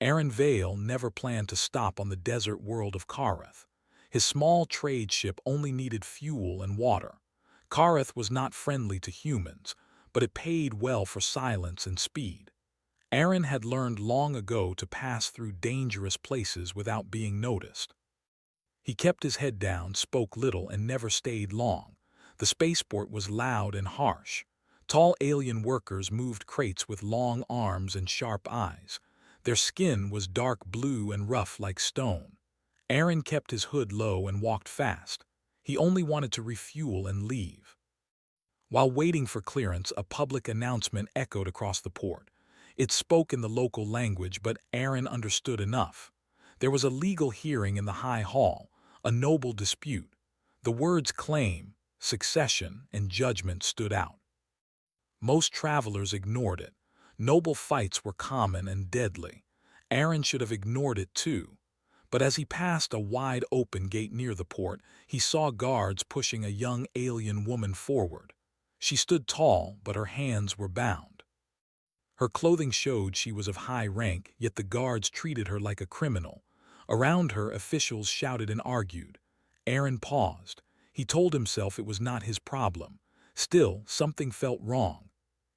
Aaron Vale never planned to stop on the desert world of Kareth. His small trade ship only needed fuel and water. Kareth was not friendly to humans, but it paid well for silence and speed. Aaron had learned long ago to pass through dangerous places without being noticed. He kept his head down, spoke little, and never stayed long. The spaceport was loud and harsh. Tall alien workers moved crates with long arms and sharp eyes. Their skin was dark blue and rough like stone. Aaron kept his hood low and walked fast. He only wanted to refuel and leave. While waiting for clearance, a public announcement echoed across the port. It spoke in the local language, but Aaron understood enough. There was a legal hearing in the High Hall, a noble dispute. The words claim, succession, and judgment stood out. Most travelers ignored it. Noble fights were common and deadly. Aaron should have ignored it too. But as he passed a wide-open gate near the port, he saw guards pushing a young alien woman forward. She stood tall, but her hands were bound. Her clothing showed she was of high rank, yet the guards treated her like a criminal. Around her, officials shouted and argued. Aaron paused. He told himself it was not his problem. Still, something felt wrong.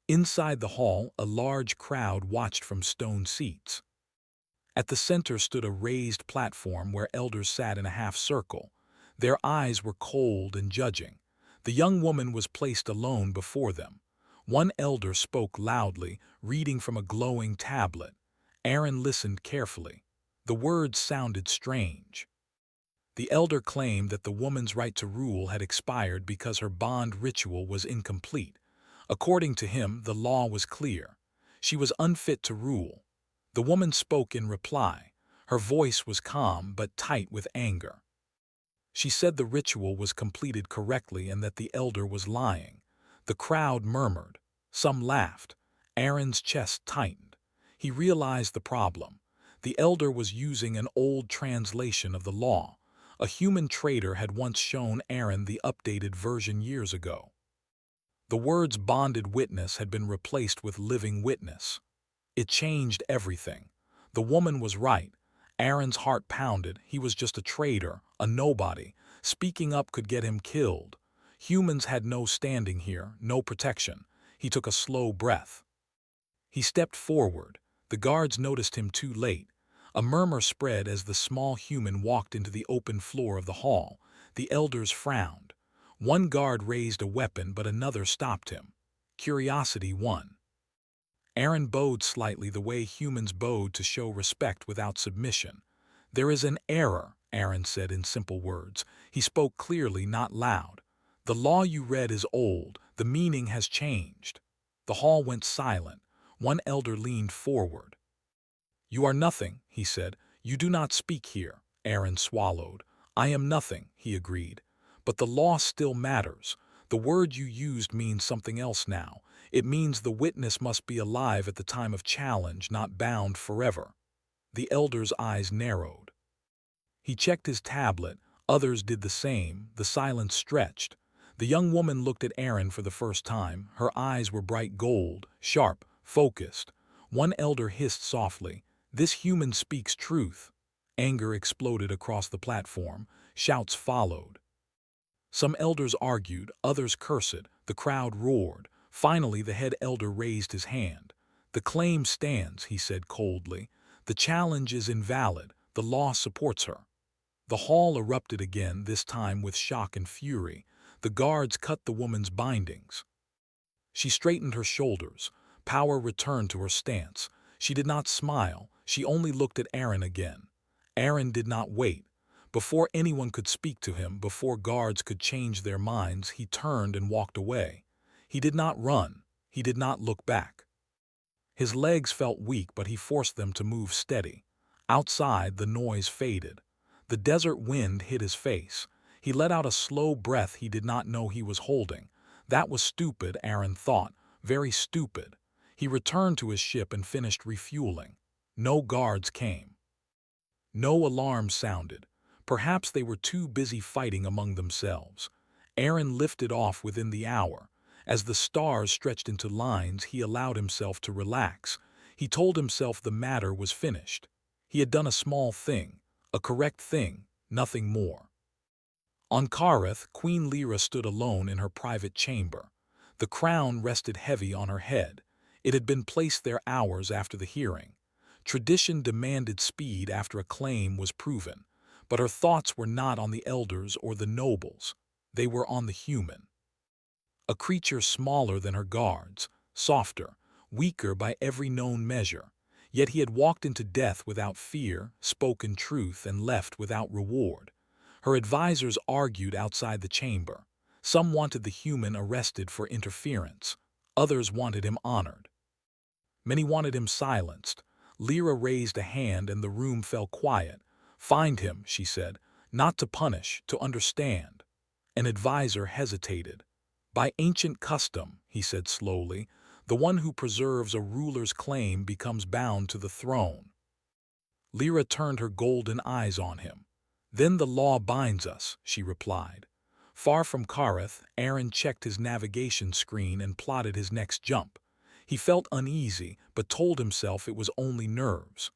Inside the hall, a large crowd watched from stone seats. At the center stood a raised platform where elders sat in a half-circle. Their eyes were cold and judging. The young woman was placed alone before them. One elder spoke loudly, reading from a glowing tablet. Aaron listened carefully. The words sounded strange. The elder claimed that the woman's right to rule had expired because her bond ritual was incomplete. According to him, the law was clear. She was unfit to rule. The woman spoke in reply. Her voice was calm but tight with anger. She said the ritual was completed correctly and that the elder was lying. The crowd murmured. Some laughed. Aaron's chest tightened. He realized the problem. The elder was using an old translation of the law. A human trader had once shown Aaron the updated version years ago. The words bonded witness had been replaced with living witness. It changed everything. The woman was right. Aaron's heart pounded. He was just a trader, a nobody. Speaking up could get him killed. Humans had no standing here, no protection. He took a slow breath. He stepped forward. The guards noticed him too late. A murmur spread as the small human walked into the open floor of the hall. The elders frowned. One guard raised a weapon, but another stopped him. Curiosity won. Aaron bowed slightly, the way humans bowed to show respect without submission. "There is an error," Aaron said in simple words. He spoke clearly, not loud. "The law you read is old. The meaning has changed." The hall went silent. One elder leaned forward. "You are nothing," he said. "You do not speak here." Aaron swallowed. "I am nothing," he agreed. "But the law still matters. The word you used means something else now. It means the witness must be alive at the time of challenge, not bound forever." The elder's eyes narrowed. He checked his tablet. Others did the same. The silence stretched. The young woman looked at Aaron for the first time. Her eyes were bright gold, sharp, focused. One elder hissed softly, "This human speaks truth." Anger exploded across the platform. Shouts followed. Some elders argued, others cursed. The crowd roared. Finally, the head elder raised his hand. "The claim stands," he said coldly. "The challenge is invalid. The law supports her." The hall erupted again, this time with shock and fury. The guards cut the woman's bindings. She straightened her shoulders. Power returned to her stance. She did not smile. She only looked at Aaron again. Aaron did not wait. Before anyone could speak to him, before guards could change their minds, he turned and walked away. He did not run. He did not look back. His legs felt weak, but he forced them to move steady. Outside, the noise faded. The desert wind hit his face. He let out a slow breath he did not know he was holding. That was stupid, Aaron thought. Very stupid. He returned to his ship and finished refueling. No guards came. No alarms sounded. Perhaps they were too busy fighting among themselves. Aaron lifted off within the hour. As the stars stretched into lines, he allowed himself to relax. He told himself the matter was finished. He had done a small thing, a correct thing, nothing more. On Kareth, Queen Lyra stood alone in her private chamber. The crown rested heavy on her head. It had been placed there hours after the hearing. Tradition demanded speed after a claim was proven, but her thoughts were not on the elders or the nobles. They were on the human. A creature smaller than her guards, softer, weaker by every known measure. Yet he had walked into death without fear, spoken truth, and left without reward. Her advisors argued outside the chamber. Some wanted the human arrested for interference. Others wanted him honored. Many wanted him silenced. Lyra raised a hand and the room fell quiet. "Find him," she said, "not to punish, to understand." An advisor hesitated. "By ancient custom," he said slowly, "the one who preserves a ruler's claim becomes bound to the throne." Lyra turned her golden eyes on him. "Then the law binds us," she replied. Far from Kareth, Aaron checked his navigation screen and plotted his next jump. He felt uneasy, but told himself it was only nerves.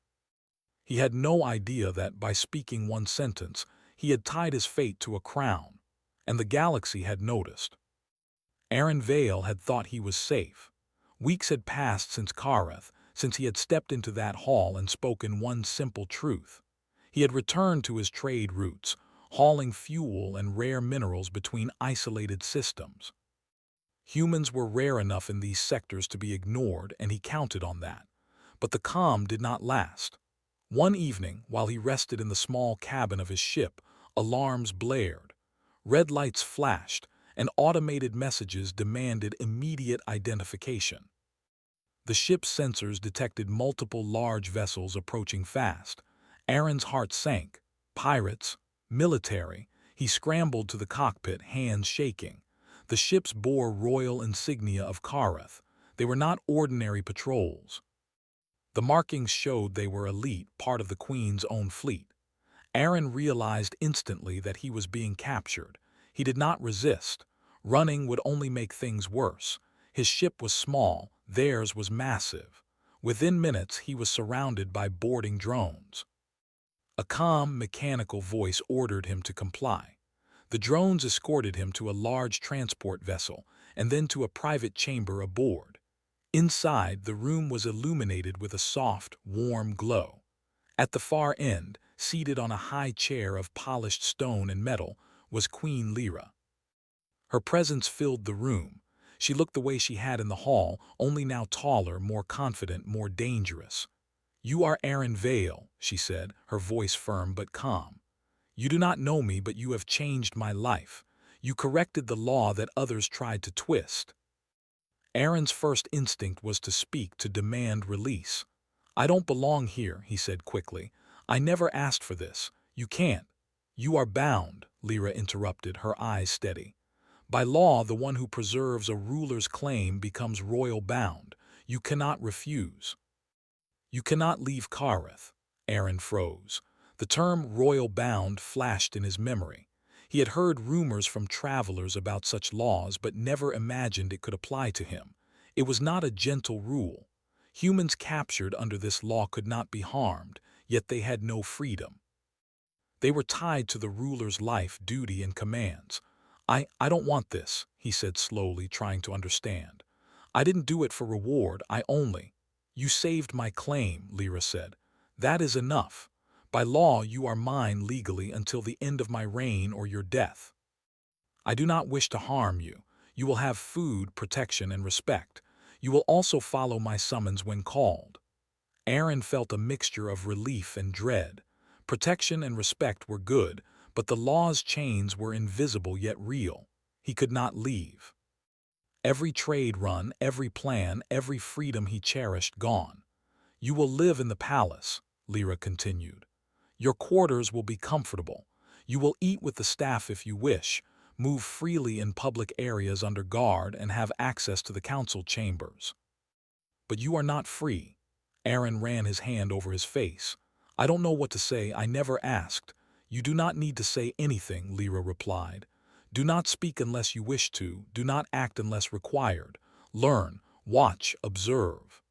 He had no idea that, by speaking one sentence, he had tied his fate to a crown, and the galaxy had noticed. Aaron Vale had thought he was safe. Weeks had passed since Kareth, since he had stepped into that hall and spoken one simple truth. He had returned to his trade routes, hauling fuel and rare minerals between isolated systems. Humans were rare enough in these sectors to be ignored, and he counted on that. But the calm did not last. One evening, while he rested in the small cabin of his ship, alarms blared. Red lights flashed, and automated messages demanded immediate identification. The ship's sensors detected multiple large vessels approaching fast. Aaron's heart sank. Pirates, military. He scrambled to the cockpit, hands shaking. The ships bore royal insignia of Kareth. They were not ordinary patrols. The markings showed they were elite, part of the Queen's own fleet. Aaron realized instantly that he was being captured. He did not resist. Running would only make things worse. His ship was small, theirs was massive. Within minutes, he was surrounded by boarding drones. A calm, mechanical voice ordered him to comply. The drones escorted him to a large transport vessel and then to a private chamber aboard. Inside, the room was illuminated with a soft, warm glow. At the far end, seated on a high chair of polished stone and metal, was Queen Lyra. Her presence filled the room. She looked the way she had in the hall, only now taller, more confident, more dangerous. "You are Aaron Vale," she said, her voice firm but calm. "You do not know me, but you have changed my life. You corrected the law that others tried to twist." Aaron's first instinct was to speak, to demand release. "I don't belong here," he said quickly. "I never asked for this. You can't." "You are bound," Lyra interrupted, her eyes steady. "By law, the one who preserves a ruler's claim becomes royal bound. You cannot refuse." "You cannot leave Kareth." Aaron froze. The term royal bound flashed in his memory. He had heard rumors from travelers about such laws, but never imagined it could apply to him. It was not a gentle rule. Humans captured under this law could not be harmed, yet they had no freedom. They were tied to the ruler's life, duty, and commands. I don't want this," he said slowly, trying to understand. "I didn't do it for reward, I only—" "You saved my claim," Lyra said. "That is enough. By law, you are mine legally until the end of my reign or your death. I do not wish to harm you. You will have food, protection, and respect. You will also follow my summons when called." Aaron felt a mixture of relief and dread. Protection and respect were good, but the law's chains were invisible yet real. He could not leave. Every trade run, every plan, every freedom he cherished gone. "You will live in the palace," Lyra continued. "Your quarters will be comfortable. You will eat with the staff if you wish, move freely in public areas under guard, and have access to the council chambers. But you are not free." Aaron ran his hand over his face. "I don't know what to say. I never asked." "You do not need to say anything," Lyra replied. "Do not speak unless you wish to. Do not act unless required. Learn, watch, observe."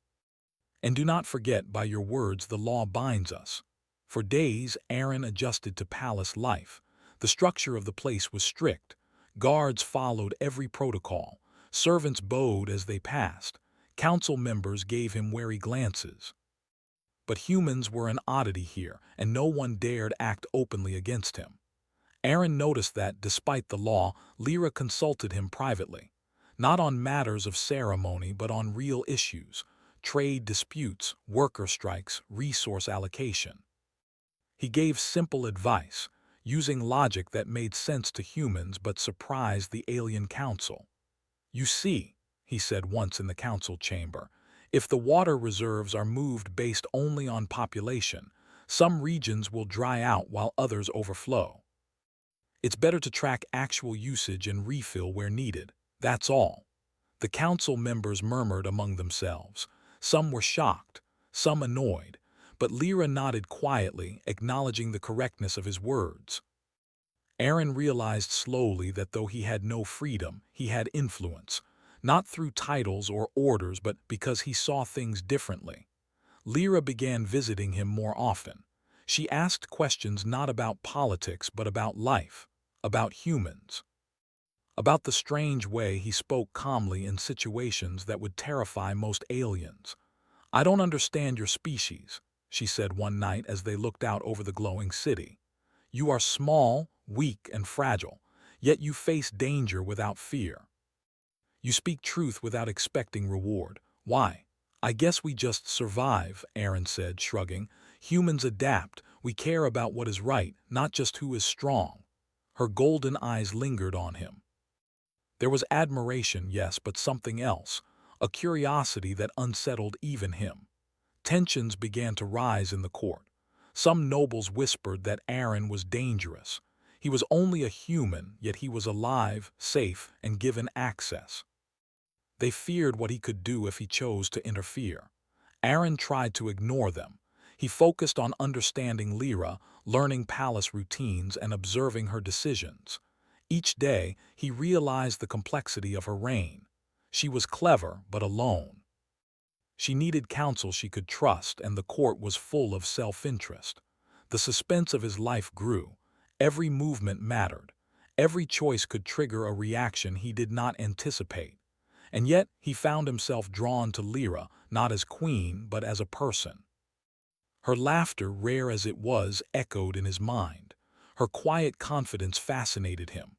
And do not forget, by your words the law binds us. For days, Aaron adjusted to palace life. The structure of the place was strict. Guards followed every protocol. Servants bowed as they passed. Council members gave him wary glances. But humans were an oddity here, and no one dared act openly against him. Aaron noticed that, despite the law, Lyra consulted him privately. Not on matters of ceremony, but on real issues: trade disputes, worker strikes, resource allocation. He gave simple advice, using logic that made sense to humans but surprised the alien council. "You see," he said once in the council chamber, "if the water reserves are moved based only on population, some regions will dry out while others overflow. It's better to track actual usage and refill where needed. That's all." The council members murmured among themselves. Some were shocked, some annoyed, but Lyra nodded quietly, acknowledging the correctness of his words. Aaron realized slowly that though he had no freedom, he had influence, not through titles or orders, but because he saw things differently. Lyra began visiting him more often. She asked questions not about politics but about life, about humans, about the strange way he spoke calmly in situations that would terrify most aliens. "I don't understand your species," she said one night as they looked out over the glowing city. "You are small, weak, and fragile, yet you face danger without fear. You speak truth without expecting reward. Why?" "I guess we just survive," Aaron said, shrugging. "Humans adapt. We care about what is right, not just who is strong." Her golden eyes lingered on him. There was admiration, yes, but something else, a curiosity that unsettled even him. Tensions began to rise in the court. Some nobles whispered that Aaron was dangerous. He was only a human, yet he was alive, safe, and given access. They feared what he could do if he chose to interfere. Aaron tried to ignore them. He focused on understanding Lyra, learning palace routines, and observing her decisions. Each day, he realized the complexity of her reign. She was clever, but alone. She needed counsel she could trust, and the court was full of self-interest. The suspense of his life grew. Every movement mattered. Every choice could trigger a reaction he did not anticipate. And yet, he found himself drawn to Lyra, not as queen, but as a person. Her laughter, rare as it was, echoed in his mind. Her quiet confidence fascinated him.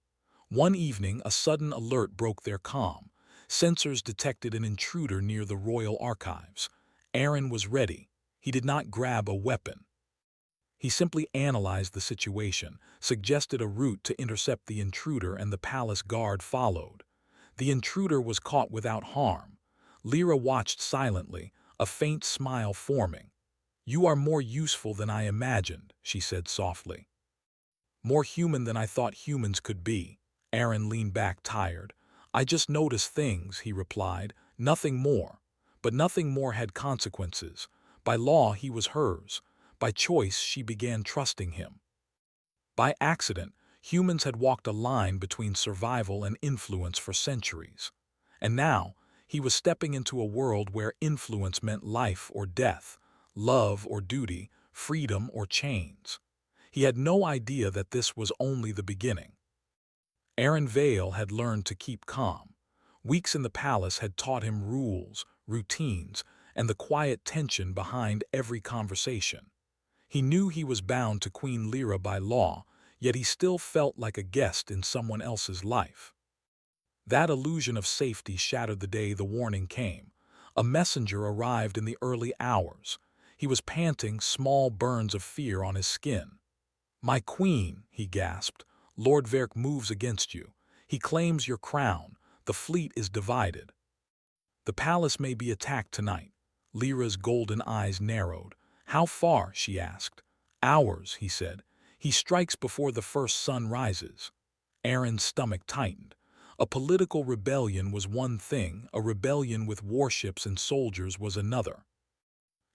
One evening, a sudden alert broke their calm. Sensors detected an intruder near the royal archives. Aaron was ready. He did not grab a weapon. He simply analyzed the situation, suggested a route to intercept the intruder, and the palace guard followed. The intruder was caught without harm. Lyra watched silently, a faint smile forming. "You are more useful than I imagined," she said softly. "More human than I thought humans could be." Aaron leaned back, tired. "I just noticed things," he replied. "Nothing more." But nothing more had consequences. By law, he was hers. By choice, she began trusting him. By accident, humans had walked a line between survival and influence for centuries. And now, he was stepping into a world where influence meant life or death, love or duty, freedom or chains. He had no idea that this was only the beginning. Aaron Vale had learned to keep calm. Weeks in the palace had taught him rules, routines, and the quiet tension behind every conversation. He knew he was bound to Queen Lyra by law, yet he still felt like a guest in someone else's life. That illusion of safety shattered the day the warning came. A messenger arrived in the early hours. He was panting, small burns of fear on his skin. "My queen," he gasped, "Lord Verk moves against you. He claims your crown. The fleet is divided. The palace may be attacked tonight." Lyra's golden eyes narrowed. "How far?" she asked. "Hours," he said. "He strikes before the first sun rises." Aaron's stomach tightened. A political rebellion was one thing, a rebellion with warships and soldiers was another.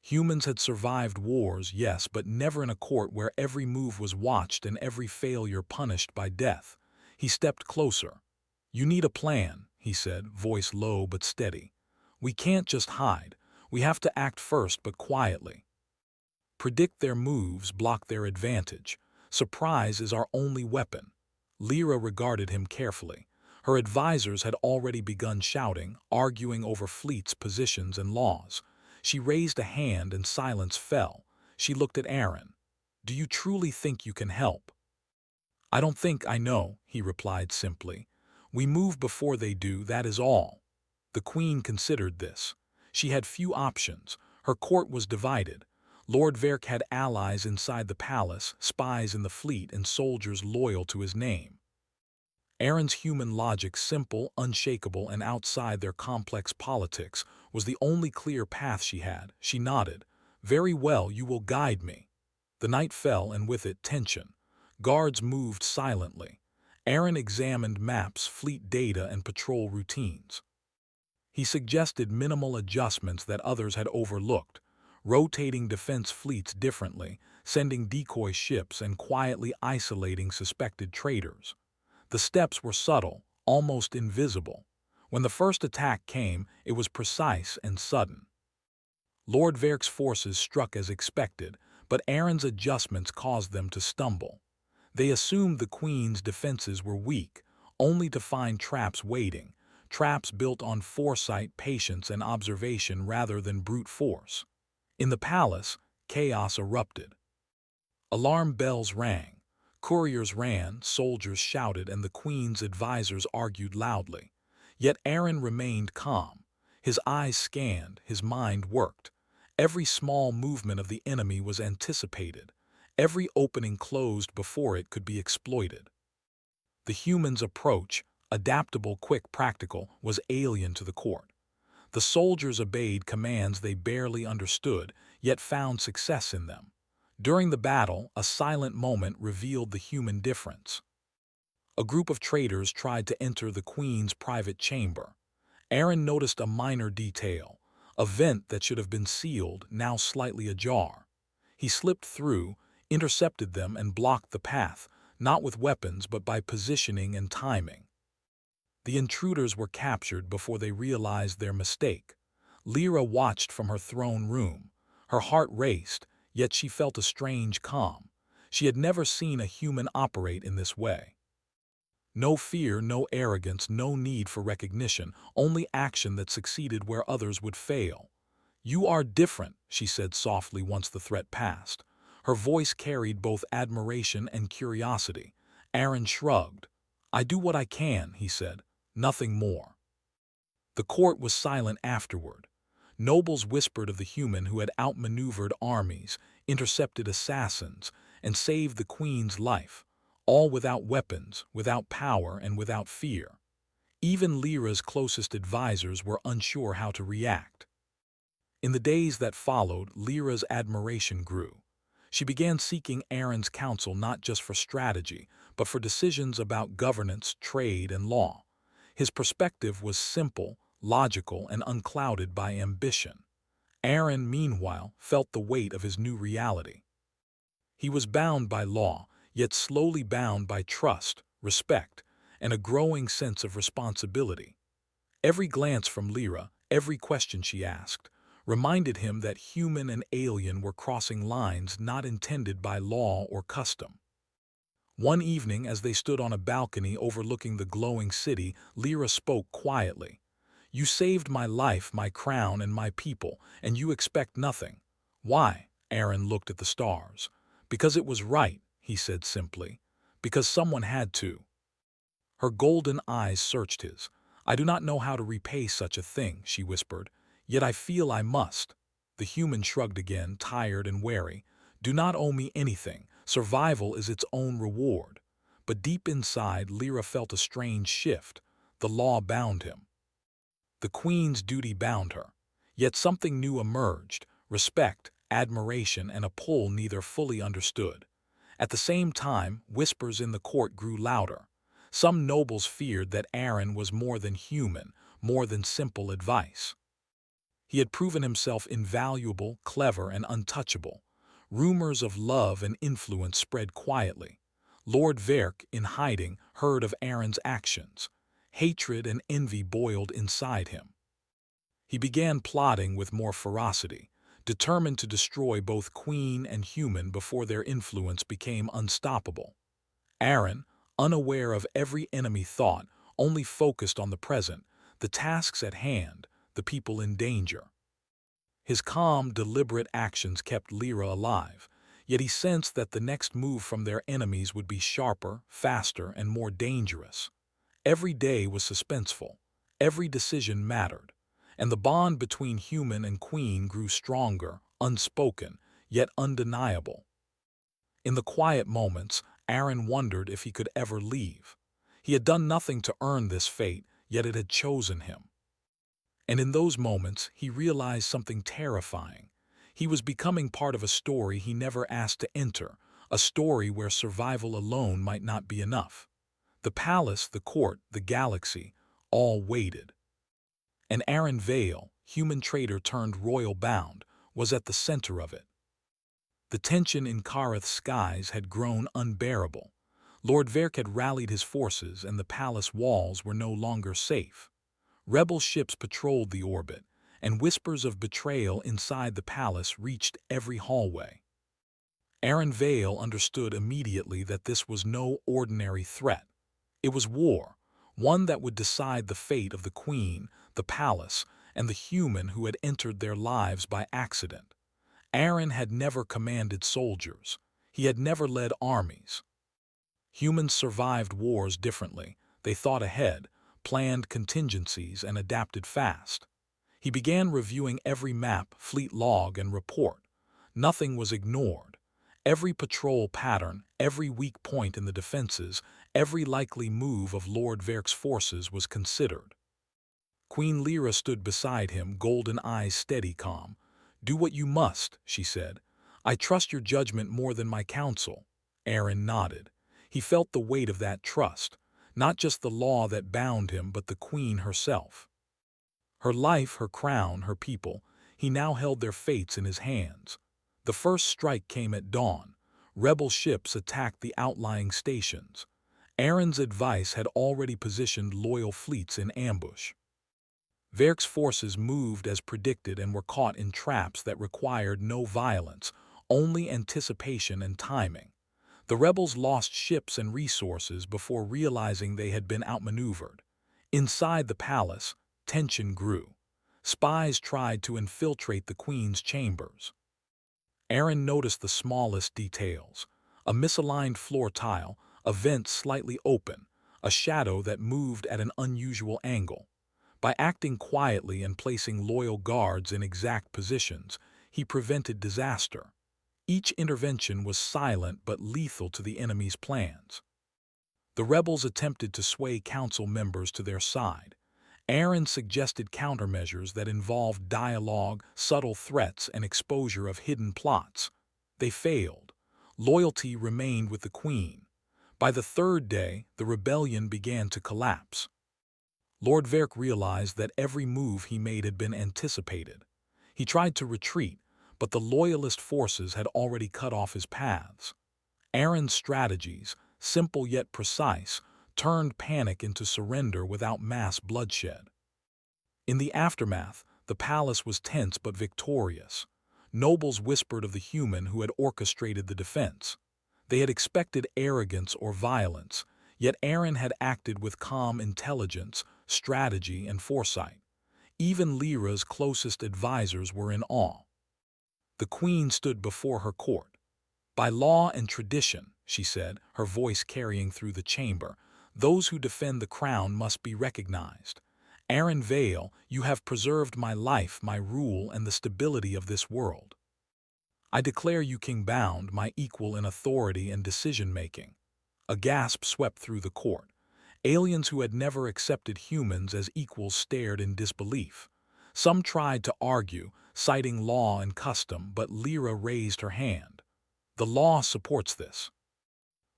Humans had survived wars, yes, but never in a court where every move was watched and every failure punished by death. He stepped closer. "You need a plan," he said, voice low but steady. "We can't just hide. We have to act first but quietly. Predict their moves, block their advantage. Surprise is our only weapon." Lyra regarded him carefully. Her advisors had already begun shouting, arguing over fleets, positions, and laws. She raised a hand and silence fell. She looked at Aaron. "Do you truly think you can help?" "I don't think I know," he replied simply. "We move before they do, that is all." The queen considered this. She had few options. Her court was divided. Lord Verk had allies inside the palace, spies in the fleet, and soldiers loyal to his name. Aaron's human logic, simple, unshakable, and outside their complex politics, was the only clear path she had. She nodded. "Very well, you will guide me." The night fell, and with it tension. Guards moved silently. Aaron examined maps, fleet data, and patrol routines. He suggested minimal adjustments that others had overlooked, rotating defense fleets differently, sending decoy ships, and quietly isolating suspected traitors. The steps were subtle, almost invisible. When the first attack came, it was precise and sudden. Lord Verk's forces struck as expected, but Aaron's adjustments caused them to stumble. They assumed the Queen's defenses were weak, only to find traps waiting, traps built on foresight, patience, and observation rather than brute force. In the palace, chaos erupted. Alarm bells rang. Couriers ran, soldiers shouted, and the Queen's advisors argued loudly. Yet Aaron remained calm. His eyes scanned, his mind worked. Every small movement of the enemy was anticipated. Every opening closed before it could be exploited. The human's approach, adaptable, quick, practical, was alien to the court. The soldiers obeyed commands they barely understood, yet found success in them. During the battle, a silent moment revealed the human difference. A group of traitors tried to enter the Queen's private chamber. Aaron noticed a minor detail, a vent that should have been sealed, now slightly ajar. He slipped through, intercepted them, and blocked the path, not with weapons but by positioning and timing. The intruders were captured before they realized their mistake. Lyra watched from her throne room. Her heart raced, yet she felt a strange calm. She had never seen a human operate in this way. No fear, no arrogance, no need for recognition, only action that succeeded where others would fail. "You are different," she said softly once the threat passed. Her voice carried both admiration and curiosity. Aaron shrugged. "I do what I can," he said, "nothing more." The court was silent afterward. Nobles whispered of the human who had outmaneuvered armies, intercepted assassins, and saved the Queen's life, all without weapons, without power, and without fear. Even Lyra's closest advisors were unsure how to react. In the days that followed, Lyra's admiration grew. She began seeking Aaron's counsel not just for strategy, but for decisions about governance, trade, and law. His perspective was simple, logical, and unclouded by ambition. Aaron, meanwhile, felt the weight of his new reality. He was bound by law, yet slowly bound by trust, respect, and a growing sense of responsibility. Every glance from Lyra, every question she asked, reminded him that human and alien were crossing lines not intended by law or custom. One evening, as they stood on a balcony overlooking the glowing city, Lyra spoke quietly. "You saved my life, my crown, and my people, and you expect nothing." "Why?" Aaron looked at the stars. "Because it was right," he said simply. "Because someone had to." Her golden eyes searched his. "I do not know how to repay such a thing," she whispered. "Yet I feel I must." The human shrugged again, tired and wary. "Do not owe me anything. Survival is its own reward." But deep inside, Lyra felt a strange shift. The law bound him. The Queen's duty bound her. Yet something new emerged, respect, admiration, and a pull neither fully understood. At the same time, whispers in the court grew louder. Some nobles feared that Aaron was more than human, more than simple advice. He had proven himself invaluable, clever, and untouchable. Rumors of love and influence spread quietly. Lord Verk, in hiding, heard of Aaron's actions. Hatred and envy boiled inside him. He began plotting with more ferocity, determined to destroy both queen and human before their influence became unstoppable. Aaron, unaware of every enemy thought, only focused on the present, the tasks at hand, the people in danger. His calm, deliberate actions kept Lyra alive, yet he sensed that the next move from their enemies would be sharper, faster, and more dangerous. Every day was suspenseful, every decision mattered, and the bond between human and queen grew stronger, unspoken, yet undeniable. In the quiet moments, Aaron wondered if he could ever leave. He had done nothing to earn this fate, yet it had chosen him. And in those moments, he realized something terrifying. He was becoming part of a story he never asked to enter, a story where survival alone might not be enough. The palace, the court, the galaxy, all waited. And Aaron Vale, human traitor turned royal bound, was at the center of it. The tension in Kareth's skies had grown unbearable. Lord Verk had rallied his forces and the palace walls were no longer safe. Rebel ships patrolled the orbit, and whispers of betrayal inside the palace reached every hallway. Aaron Vale understood immediately that this was no ordinary threat. It was war, one that would decide the fate of the queen, the palace, and the human who had entered their lives by accident. Aaron had never commanded soldiers. He had never led armies. Humans survived wars differently. They thought ahead, planned contingencies, and adapted fast. He began reviewing every map, fleet log, and report. Nothing was ignored. Every patrol pattern, every weak point in the defenses, every likely move of Lord Verk's forces was considered. Queen Lyra stood beside him, golden eyes steady, calm. "Do what you must," she said. "I trust your judgment more than my counsel." Aaron nodded. He felt the weight of that trust, not just the law that bound him, but the queen herself. Her life, her crown, her people, he now held their fates in his hands. The first strike came at dawn. Rebel ships attacked the outlying stations. Aaron's advice had already positioned loyal fleets in ambush. Verk's forces moved as predicted and were caught in traps that required no violence, only anticipation and timing. The rebels lost ships and resources before realizing they had been outmaneuvered. Inside the palace, tension grew. Spies tried to infiltrate the queen's chambers. Aaron noticed the smallest details: a misaligned floor tile, a vent slightly open, a shadow that moved at an unusual angle. By acting quietly and placing loyal guards in exact positions, he prevented disaster. Each intervention was silent but lethal to the enemy's plans. The rebels attempted to sway council members to their side. Aaron suggested countermeasures that involved dialogue, subtle threats, and exposure of hidden plots. They failed. Loyalty remained with the queen. By the third day, the rebellion began to collapse. Lord Verk realized that every move he made had been anticipated. He tried to retreat, but the loyalist forces had already cut off his paths. Aaron's strategies, simple yet precise, turned panic into surrender without mass bloodshed. In the aftermath, the palace was tense but victorious. Nobles whispered of the human who had orchestrated the defense. They had expected arrogance or violence, yet Aaron had acted with calm intelligence, strategy, and foresight. Even Lyra's closest advisors were in awe. The queen stood before her court. "By law and tradition," she said, her voice carrying through the chamber, "those who defend the crown must be recognized. Aaron Vale, you have preserved my life, my rule, and the stability of this world. I declare you king-bound, my equal in authority and decision-making." A gasp swept through the court. Aliens who had never accepted humans as equals stared in disbelief. Some tried to argue, citing law and custom, but Lyra raised her hand. "The law supports this.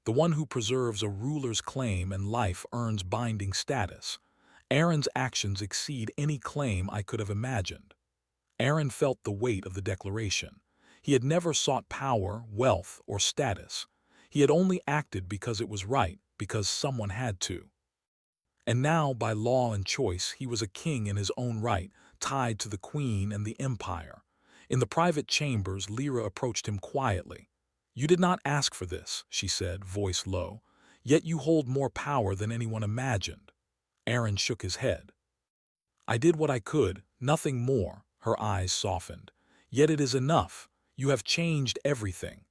The one who preserves a ruler's claim and life earns binding status. Aaron's actions exceed any claim I could have imagined." Aaron felt the weight of the declaration. He had never sought power, wealth, or status. He had only acted because it was right, because someone had to. And now, by law and choice, he was a king in his own right, tied to the queen and the empire. In the private chambers, Lyra approached him quietly. "You did not ask for this," she said, voice low, "yet you hold more power than anyone imagined." Aaron shook his head. "I did what I could, nothing more," her eyes softened. "Yet it is enough. You have changed everything."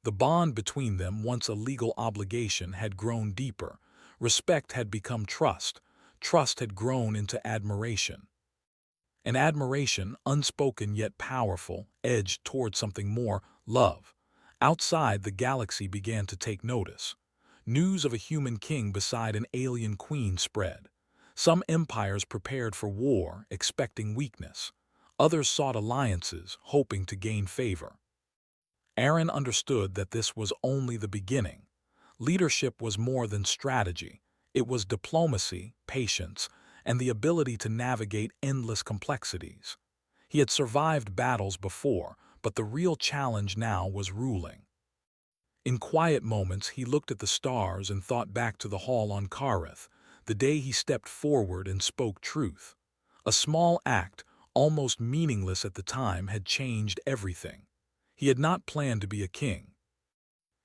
The bond between them, once a legal obligation, had grown deeper. Respect had become trust. Trust had grown into admiration. And admiration, unspoken yet powerful, edged toward something more: love. Outside, the galaxy began to take notice. News of a human king beside an alien queen spread. Some empires prepared for war, expecting weakness. Others sought alliances, hoping to gain favor. Aaron understood that this was only the beginning. Leadership was more than strategy. It was diplomacy, patience, and the ability to navigate endless complexities. He had survived battles before, but the real challenge now was ruling. In quiet moments, he looked at the stars and thought back to the hall on Kareth, the day he stepped forward and spoke truth. A small act, almost meaningless at the time, had changed everything. He had not planned to be a king.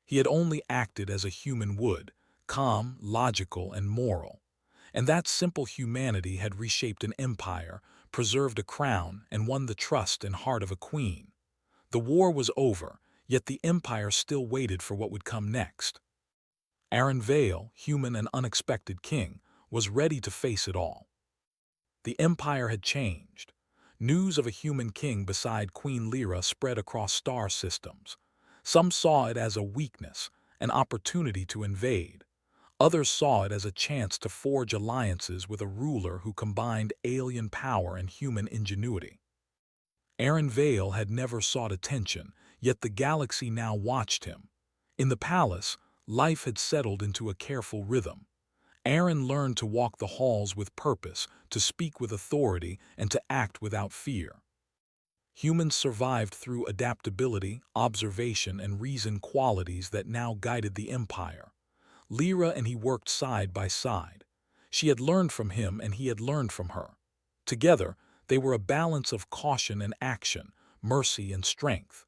He had only acted as a human would, calm, logical, and moral. And that simple humanity had reshaped an empire, preserved a crown, and won the trust and heart of a queen. The war was over, yet the empire still waited for what would come next. Aaron Vale, human and unexpected king, was ready to face it all. The empire had changed. News of a human king beside Queen Lyra spread across star systems. Some saw it as a weakness, an opportunity to invade. Others saw it as a chance to forge alliances with a ruler who combined alien power and human ingenuity. Aaron Vale had never sought attention, yet the galaxy now watched him. In the palace, life had settled into a careful rhythm. Aaron learned to walk the halls with purpose, to speak with authority, and to act without fear. Humans survived through adaptability, observation, and reason, qualities that now guided the empire. Lyra and he worked side by side. She had learned from him and he had learned from her. Together, they were a balance of caution and action, mercy and strength.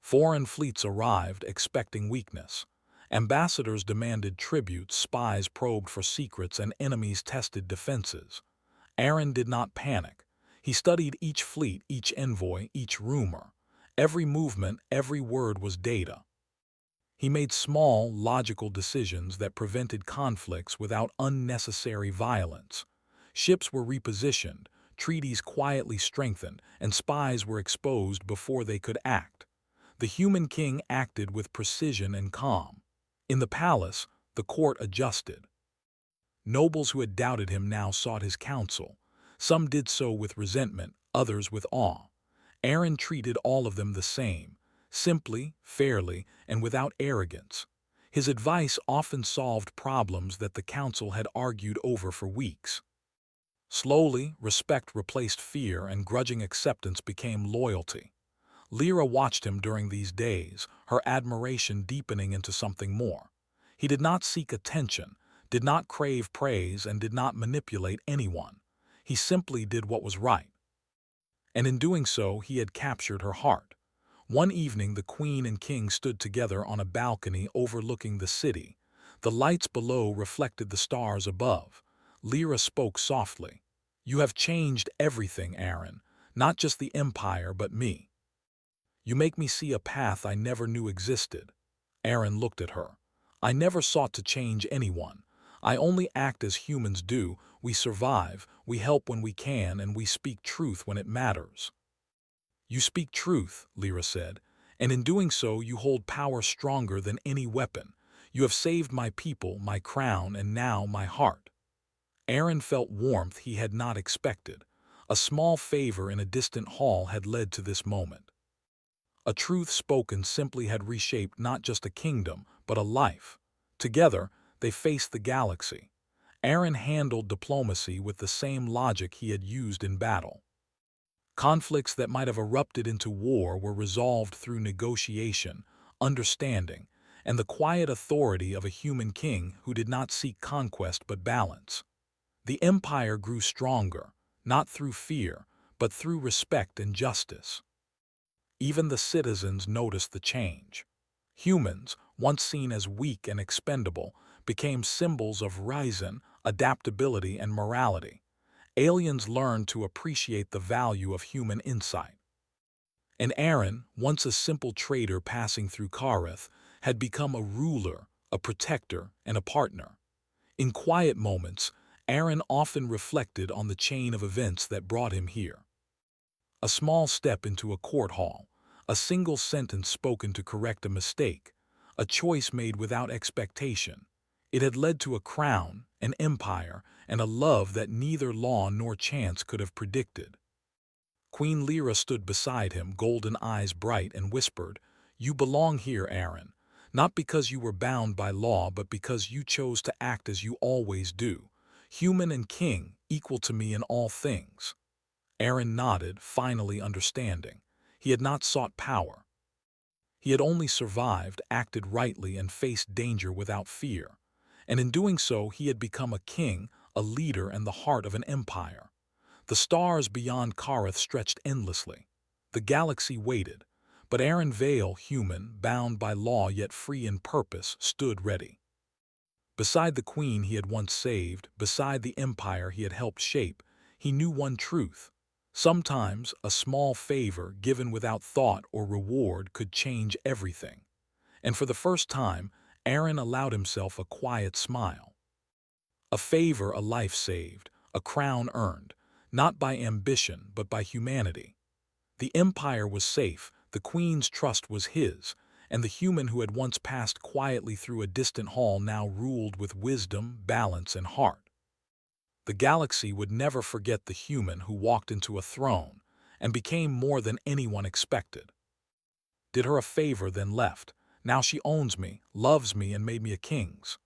Foreign fleets arrived, expecting weakness. Ambassadors demanded tribute, spies probed for secrets, and enemies tested defenses. Aaron did not panic. He studied each fleet, each envoy, each rumor. Every movement, every word was data. He made small, logical decisions that prevented conflicts without unnecessary violence. Ships were repositioned, treaties quietly strengthened, and spies were exposed before they could act. The human king acted with precision and calm. In the palace, the court adjusted. Nobles who had doubted him now sought his counsel. Some did so with resentment, others with awe. Aaron treated all of them the same, simply, fairly, and without arrogance. His advice often solved problems that the council had argued over for weeks. Slowly, respect replaced fear and grudging acceptance became loyalty. Lyra watched him during these days, her admiration deepening into something more. He did not seek attention, did not crave praise, and did not manipulate anyone. He simply did what was right. And in doing so, he had captured her heart. One evening, the queen and king stood together on a balcony overlooking the city. The lights below reflected the stars above. Lyra spoke softly. "You have changed everything, Aaron, not just the empire, but me. You make me see a path I never knew existed." Aaron looked at her. "I never sought to change anyone. I only act as humans do. We survive, we help when we can, and we speak truth when it matters." "You speak truth," Lyra said, "and in doing so you hold power stronger than any weapon. You have saved my people, my crown, and now my heart." Aaron felt warmth he had not expected. A small favor in a distant hall had led to this moment. A truth spoken simply had reshaped not just a kingdom, but a life. Together, they faced the galaxy. Aaron handled diplomacy with the same logic he had used in battle. Conflicts that might have erupted into war were resolved through negotiation, understanding, and the quiet authority of a human king who did not seek conquest but balance. The empire grew stronger, not through fear, but through respect and justice. Even the citizens noticed the change. Humans, once seen as weak and expendable, became symbols of reason, adaptability, and morality. Aliens learned to appreciate the value of human insight. And Aaron, once a simple trader passing through Kareth, had become a ruler, a protector, and a partner. In quiet moments, Aaron often reflected on the chain of events that brought him here. A small step into a court hall, a single sentence spoken to correct a mistake, a choice made without expectation. It had led to a crown, an empire, and a love that neither law nor chance could have predicted. Queen Lyra stood beside him, golden eyes bright, and whispered, "You belong here, Aaron, not because you were bound by law, but because you chose to act as you always do, human and king, equal to me in all things." Aaron nodded, finally understanding. He had not sought power. He had only survived, acted rightly, and faced danger without fear. And in doing so, he had become a king, a leader, and the heart of an empire. The stars beyond Kareth stretched endlessly. The galaxy waited, but Aaron Vale, human, bound by law yet free in purpose, stood ready. Beside the queen he had once saved, beside the empire he had helped shape, he knew one truth. Sometimes a small favor given without thought or reward could change everything. And for the first time, Aaron allowed himself a quiet smile. A favor, a life saved, a crown earned, not by ambition but by humanity. The empire was safe, the queen's trust was his, and the human who had once passed quietly through a distant hall now ruled with wisdom, balance, and heart. The galaxy would never forget the human who walked into a throne and became more than anyone expected. Did her a favor, then left. Now she owns me, loves me, and made me a king's.